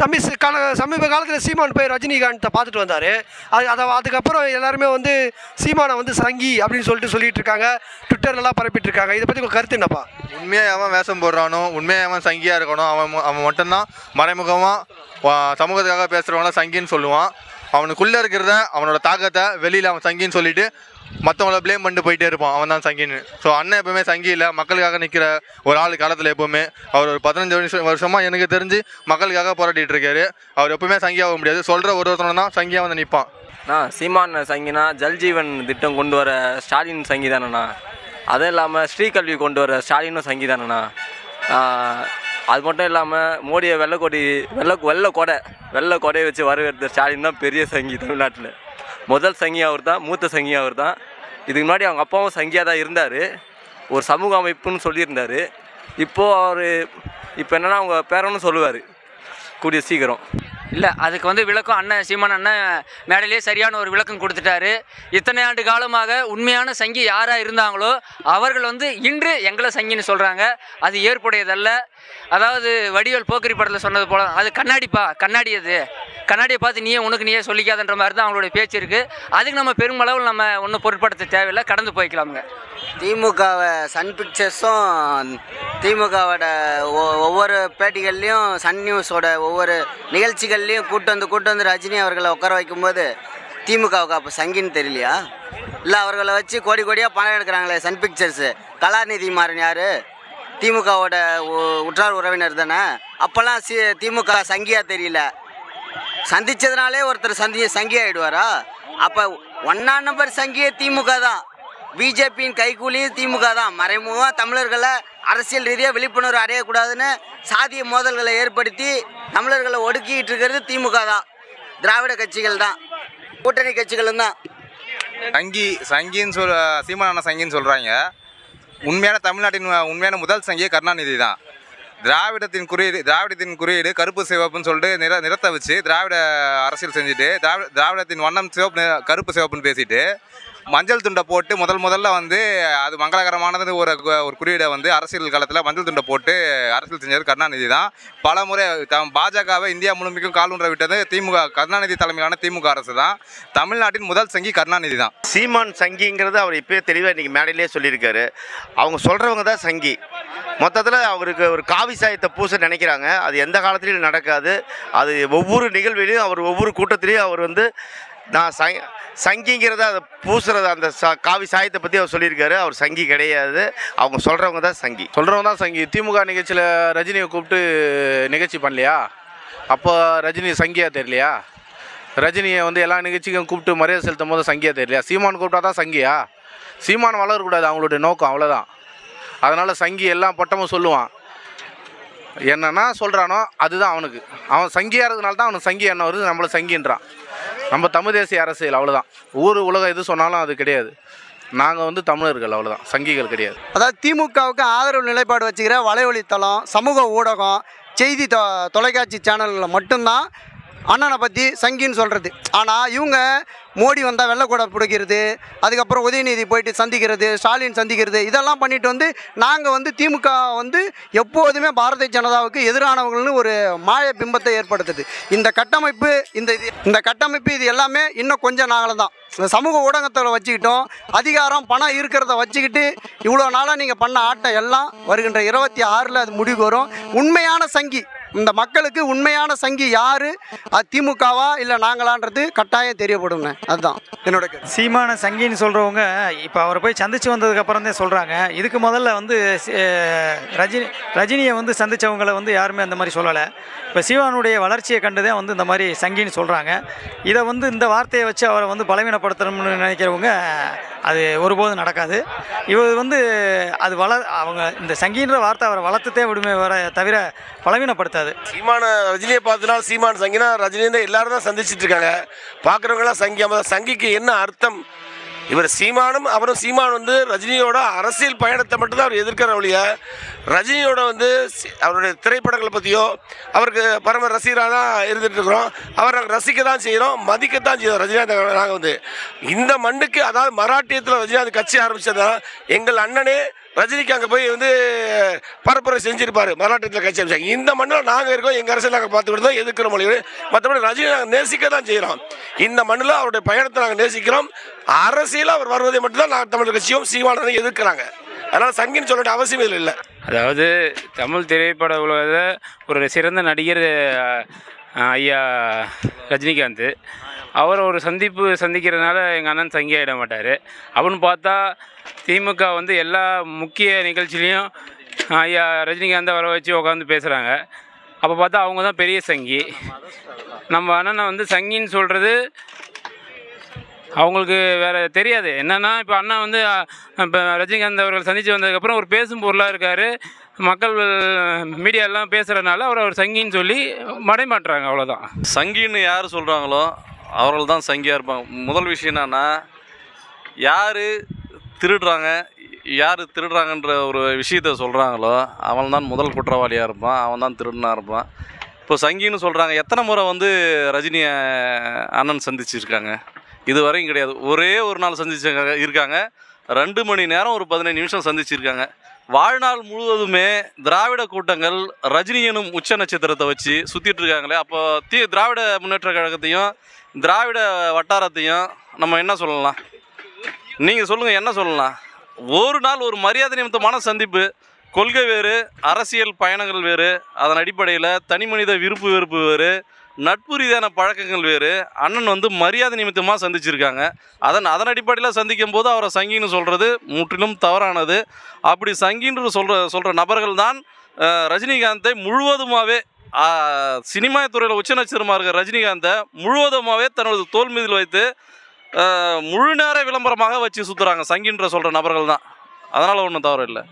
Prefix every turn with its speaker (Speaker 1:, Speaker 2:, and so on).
Speaker 1: தம்பி சமீப காலத்தில் சீமான் போய் ரஜினிகாந்தை பார்த்துட்டு வந்தார். அதுக்கப்புறம் எல்லாருமே வந்து சீமானை வந்து சங்கி அப்படின்னு சொல்லிட்டு இருக்காங்க, ட்விட்டர்லலாம் பரப்பிட்டு இருக்காங்க. இதை பற்றி உங்கள் கருத்து என்னப்பா?
Speaker 2: உண்மையாக அவன் வேஷம் போடுறானோ, உண்மையாக அவன் சங்கியாக இருக்கணும். அவன் மட்டும்தான் மறைமுகமாக சமூகத்துக்காக பேசுகிறவங்களாம் சங்கின்னு சொல்லுவான். அவனுக்குள்ளே இருக்கிறத அவனோட தாக்கத்தை வெளியில் அவன் சங்கின்னு சொல்லிட்டு மற்றவங்கள ப்ளேம் பண்ணிட்டு போயிட்டே இருப்பான். அவன் தான் சங்கின்னு. ஸோ அண்ணன் எப்பவுமே சங்கி இல்லை, மக்களுக்காக நிற்கிற ஒரு ஆள் காலத்தில். எப்போவுமே அவர் ஒரு 15 வருஷமாக எனக்கு தெரிஞ்சு மக்களுக்காக போராடிட்டு இருக்காரு. அவர் எப்பவுமே சங்கியாக முடியாது. சொல்கிற ஒருத்தனை தான் சங்கியாக வந்து நிற்பான்.
Speaker 3: சீமான் சங்கினா ஜல்ஜீவன் திட்டம் கொண்டு வர ஸ்டாலின் சங்கி தானண்ணா. அதுவும் இல்லாமல் ஸ்ரீகல்வி கொண்டு வர ஸ்டாலினும் சங்கி தானண்ணா. அது மட்டும் இல்லாமல் மோடியை வெள்ளை கொடையை வச்சு வரவேற்ற ஸ்டாலின் தான் பெரிய சங்கி தமிழ்நாட்டில். முதல் சங்கி அவர் தான், மூத்த சங்கி அவர் தான். இதுக்கு முன்னாடி அவங்க அப்பாவும் சங்கியாக தான் இருந்தார், ஒரு சமூக அமைப்புன்னு சொல்லியிருந்தார். இப்போது என்னென்னா அவங்க பேரன்னு சொல்லுவார் கூடிய சீக்கிரம்.
Speaker 4: இல்லை, அதுக்கு வந்து விளக்கம் அண்ணன் சீமான் அண்ணன் மேடையிலே சரியான ஒரு விளக்கம் கொடுத்துட்டாரு. இத்தனை ஆண்டு காலமாக உண்மையான சங்கி யாராக இருந்தாங்களோ அவர்கள் வந்து இன்று எங்களை சங்கின்னு சொல்கிறாங்க. அது ஏற்புடையதல்ல. அதாவது வடிவேல் போக்கரி படத்தில் சொன்னது போல, அது கண்ணாடி அது கண்ணாடியை பார்த்து நீயே சொல்லிக்காதன்ற மாதிரி தான் அவங்களுடைய பேச்சு இருக்குது. அதுக்கு நம்ம பெருமளவில் நம்ம ஒன்றும் பொருட்படுத்த தேவையில்லை, கடந்து போய்க்கலாமுங்க.
Speaker 5: திமுகவை சன் பிக்சர்ஸும் திமுகவோட ஒவ்வொரு பேட்டிகள்லையும் சன் நியூஸோட ஒவ்வொரு நிகழ்ச்சிகள்லையும் கூட்டு வந்து ரஜினி அவர்களை உட்கார வைக்கும்போது திமுகவுக்கு அப்போ சங்கின்னு தெரியலையா? இல்லை, அவர்களை வச்சு கோடியாக பணம் எடுக்கிறாங்களே சன் பிக்சர்ஸு. கலாநிதி மாறன் யார்? திமுகவோட உற்றார் உறவினர் தானே. அப்போல்லாம் திமுக சங்கியாக தெரியல. சந்திச்சதுனாலே ஒருத்தர் சங்கி ஆகிடுவாரா? அப்போ 1 நம்பர் சங்கியே திமுக தான். பிஜேபியின் கைக்கூலியும் திமுக தான். மறைமுகமாக தமிழர்களை அரசியல் ரீதியாக விழிப்புணர்வு அடையக்கூடாதுன்னு சாதிய மோதல்களை ஏற்படுத்தி தமிழர்களை ஒடுக்கிட்டு இருக்கிறது திமுக தான். திராவிட கட்சிகள் தான், கூட்டணி கட்சிகளும் தான்.
Speaker 2: சங்கின்னு சீமானான சங்கின்னு சொல்கிறாங்க. உண்மையான தமிழ்நாட்டின் உண்மையான முதல் சங்கியே கருணாநிதி தான். திராவிடத்தின் குறியீடு கருப்பு சிவப்புன்னு சொல்லிட்டு நிறத்தை வச்சு திராவிட அரசியல் செஞ்சுட்டு திராவிடத்தின் வண்ணம் சிவப்பு கருப்பு சிவப்புன்னு பேசிட்டு மஞ்சள் துண்டை போட்டு முதல்ல வந்து அது மங்களகரமானது ஒரு குறியீடை வந்து அரசியல் காலத்தில் மஞ்சள் துண்டை போட்டு அரசியல் செஞ்சது கருணாநிதி தான். பல முறை பாஜகவை இந்தியா முழுமைக்கும் காலூன்ற விட்டது கருணாநிதி தலைமையிலான திமுக அரசு தான். தமிழ்நாட்டின் முதல் சங்கி கருணாநிதி தான்.
Speaker 6: சீமான் சங்கிங்கிறது அவர் இப்போயே தெளிவாக இன்றைக்கி மேடையிலே சொல்லியிருக்காரு. அவங்க சொல்கிறவங்க தான் சங்கி. மொத்தத்தில் அவருக்கு ஒரு காவி சாயத்தை பூச நினைக்கிறாங்க. அது எந்த காலத்துலையும் நடக்காது. அது ஒவ்வொரு நிகழ்விலையும் அவர் ஒவ்வொரு கூட்டத்திலையும் அவர் வந்து நான் சங்கிங்கிறத அதை பூசுறது அந்த காவி சாயத்தை பற்றி அவர் சொல்லியிருக்காரு. அவர் சங்கி கிடையாது. அவங்க சொல்கிறவங்க தான் சங்கி.
Speaker 7: திமுக நிகழ்ச்சியில் ரஜினியை கூப்பிட்டு நிகழ்ச்சி பண்ணலையா? அப்போ ரஜினி சங்கியாக தெரியலையா? ரஜினியை வந்து எல்லா நிகழ்ச்சிக்கும் கூப்பிட்டு மரியாதை செலுத்தும் போது சங்கியாக தெரியலையா? சீமான் கூப்பிட்டா தான் சங்கியா? சீமான் வளரக்கூடாது அவங்களுடைய நோக்கம், அவ்வளோதான். அதனால் சங்கி எல்லா பட்டமும் சொல்லுவான். என்னன்னா சொல்கிறானோ அதுதான் அவனுக்கு. அவன் சங்கியாக இருக்கிறதுனால தான் அவனுக்கு சங்கி என்ன வருது, நம்மளை சங்கின்றான். நம்ம தமிழ் தேசிய அரசியல், அவ்வளோதான். உலகம் எது சொன்னாலும் அது கிடையாது. நாங்கள் வந்து தமிழர்கள், அவ்வளோதான், சங்கிகள் கிடையாது.
Speaker 1: அதாவது திமுகவுக்கு ஆதரவு நிலைப்பாடு வச்சுக்கிற வலைவழித்தளம், சமூக ஊடகம், செய்தி தொலைக்காட்சி சேனல்களில் மட்டும்தான் அண்ணனை பற்றி சங்கின்னு சொல்கிறது. ஆனால் இவங்க மோடி வந்தால் வெள்ளைக்கூட பிடிக்கிறது, அதுக்கப்புறம் உதயநிதி போயிட்டு சந்திக்கிறது, ஸ்டாலின் சந்திக்கிறது, இதெல்லாம் பண்ணிட்டு வந்து நாங்கள் வந்து திமுக வந்து எப்போதுமே பாரதிய ஜனதாவுக்கு எதிரானவங்கள்னு ஒரு மாய பிம்பத்தை ஏற்படுத்துது. இந்த கட்டமைப்பு இது எல்லாமே இன்னும் கொஞ்சம் நாங்களும் தான். இந்த சமூக ஊடகத்தில் வச்சுக்கிட்டோம், அதிகாரம் பணம் இருக்கிறத வச்சுக்கிட்டு இவ்வளோ நாளாக நீங்கள் பண்ண ஆட்டம் எல்லாம் வருகின்ற 26 அது முடிவுக்கு வரும். உண்மையான சங்கி, இந்த மக்களுக்கு உண்மையான சங்கி யார், அது திமுகவா இல்லை நாங்களான்றது கட்டாயம் தெரியப்படுங்க. அதுதான் என்னோட
Speaker 8: சீமான சங்கின்னு சொல்கிறவங்க இப்போ அவரை போய் சந்தித்து வந்ததுக்கப்புறம் தான் சொல்கிறாங்க. இதுக்கு முதல்ல வந்து ரஜினியை வந்து சந்தித்தவங்களை வந்து யாருமே அந்த மாதிரி சொல்லலை. இப்போ சீமானுடைய வளர்ச்சியை கண்டு தான் வந்து இந்த மாதிரி சங்கின்னு சொல்கிறாங்க. இதை வந்து இந்த வார்த்தையை வச்சு அவரை வந்து பலவீனப்படுத்தணும்னு நினைக்கிறவங்க அது ஒருபோதும் நடக்காது. இவர் வந்து அது அவங்க இந்த சங்கின்ற வார்த்தை அவரை வளர்த்துட்டே விடுமே தவிர பலவீனப்படுத்தாது.
Speaker 9: ரஜினியை பார்த்ததுனால சீமான் சங்கினா ரஜினி எல்லாரும் தான் சந்திச்சுட்டு இருக்காங்க. பார்க்குறவங்களாம் சங்கிக்கு என்ன அர்த்தம்? இவர் சீமானும் அவரும் சீமான் வந்து ரஜினியோட அரசியல் பயணத்தை மட்டும்தான் அவர் எதிர்க்கிற ஒழிய ரஜினியோட வந்து அவருடைய திரைப்படங்களை பற்றியோ அவருக்கு பரம ரசிகராக தான் இருந்துகிட்டு இருக்கிறோம். அவரை ரசிக்க தான் செய்கிறோம், மதிக்கத்தான் செய்கிறோம். ரஜினிகாந்த் நாங்கள் வந்து இந்த மண்ணுக்கு, அதாவது மராட்டியத்தில் ரஜினிகாந்த் கட்சி ஆரம்பித்ததான் எங்கள் அண்ணனே ரஜினிக்கு அங்கே போய் வந்து பரப்புரை செஞ்சிருப்பார் மராட்டத்தில் கட்சி அமைச்சாங்க. இந்த மண்ணில் நாங்கள் இருக்கோம், எங்கள் அரசியல் நாங்கள் பார்த்துக்கிட்டு தான் எதிர்க்கிற மொழி. மற்றபடி ரஜினி நாங்கள் நேசிக்க தான் செய்கிறோம். இந்த மண்ணில் அவருடைய பயணத்தை நாங்கள் நேசிக்கிறோம். அரசியல் அவர் வருவதை மட்டும்தான் நாங்கள் தமிழ் கட்சியும் சீமானதை எதிர்க்கிறாங்க. அதனால் சங்கின்னு சொல்ல வேண்டிய அவசியம் இதில் இல்லை.
Speaker 10: அதாவது தமிழ் திரைப்பட உலகத்தில் ஒரு சிறந்த நடிகர் ஐயா ரஜினிகாந்த். அவர் ஒரு சந்திக்கிறதுனால எங்கள் அண்ணன் சங்கி ஆகிட மாட்டார். அப்படின்னு பார்த்தா திமுக வந்து எல்லா முக்கிய நிகழ்ச்சிலையும் ஐயா ரஜினிகாந்தை வர வச்சு உட்காந்து பேசுகிறாங்க. அப்போ பார்த்தா அவங்க தான் பெரிய சங்கி. நம்ம அண்ணனை வந்து சங்கின்னு சொல்கிறது அவங்களுக்கு வேறு தெரியாது. என்னென்னா இப்போ அண்ணா வந்து இப்போ ரஜினிகாந்த் அவர்கள் சந்தித்து வந்ததுக்கப்புறம் ஒரு பேசும் பொருளாக இருக்கார். மக்கள் மீடியாலாம் பேசுகிறதுனால அவர் சங்கின்னு சொல்லி மடைமாட்டுறாங்க, அவ்வளோதான்.
Speaker 11: சங்கின்னு யார் சொல்கிறாங்களோ அவர்கள் தான் சங்கியாக இருப்பாங்க. முதல் விஷயம் என்னன்னா, யார் திருடுறாங்கன்ற ஒரு விஷயத்த சொல்கிறாங்களோ அவன் தான் முதல் குற்றவாளியாக இருப்பான், அவன் தான் திருடனாக இருப்பான். இப்போ சங்கின்னு சொல்கிறாங்க. எத்தனை முறை வந்து ரஜினியை அண்ணன் சந்திச்சிருக்காங்க? இது வரையும் கிடையாது. ஒரே ஒரு நாள் இருக்காங்க. 2 மணி நேரம் ஒரு 15 நிமிஷம் சந்திச்சிருக்காங்க. வாழ்நாள் முழுவதுமே திராவிட கூட்டங்கள் ரஜினி எனும் உச்ச நட்சத்திரத்தை வச்சு சுற்றிட்டு இருக்காங்களே. அப்போ திராவிட முன்னேற்ற கழகத்தையும் திராவிட வட்டாரத்தையும் நம்ம என்ன சொல்லலாம்? நீங்கள் சொல்லுங்கள், என்ன சொல்லலாம்? ஒரு நாள் ஒரு மரியாதை நிமித்தமான சந்திப்பு. கொள்கை வேறு, அரசியல் பயணங்கள் வேறு, அதன் அடிப்படையில் தனி மனித விருப்பு வெறுப்பு வேறு, நட்பு ரீதியான பழக்கங்கள் வேறு. அண்ணன் வந்து மரியாதை நிமித்தமாக சந்திச்சிருக்காங்க. அதன் அடிப்படையில் சந்திக்கும் போது அவரை சங்கின்னு சொல்கிறது முற்றிலும் தவறானது. அப்படி சங்கின்னு சொல்கிற நபர்கள் தான் ரஜினிகாந்தை முழுவதுமாகவே, சினிமா துறையில் உச்ச நட்சத்திரமாக இருக்கிற ரஜினிகாந்தை முழுவதுமாகவே தனது தோல் மீதில் வைத்து முழு நேர விளம்பரமாக வச்சு சுற்றுறாங்க. சங்கின்ற சொல்கிற நபர்கள் தான். அதனால் ஒன்றும் தவறு இல்லை.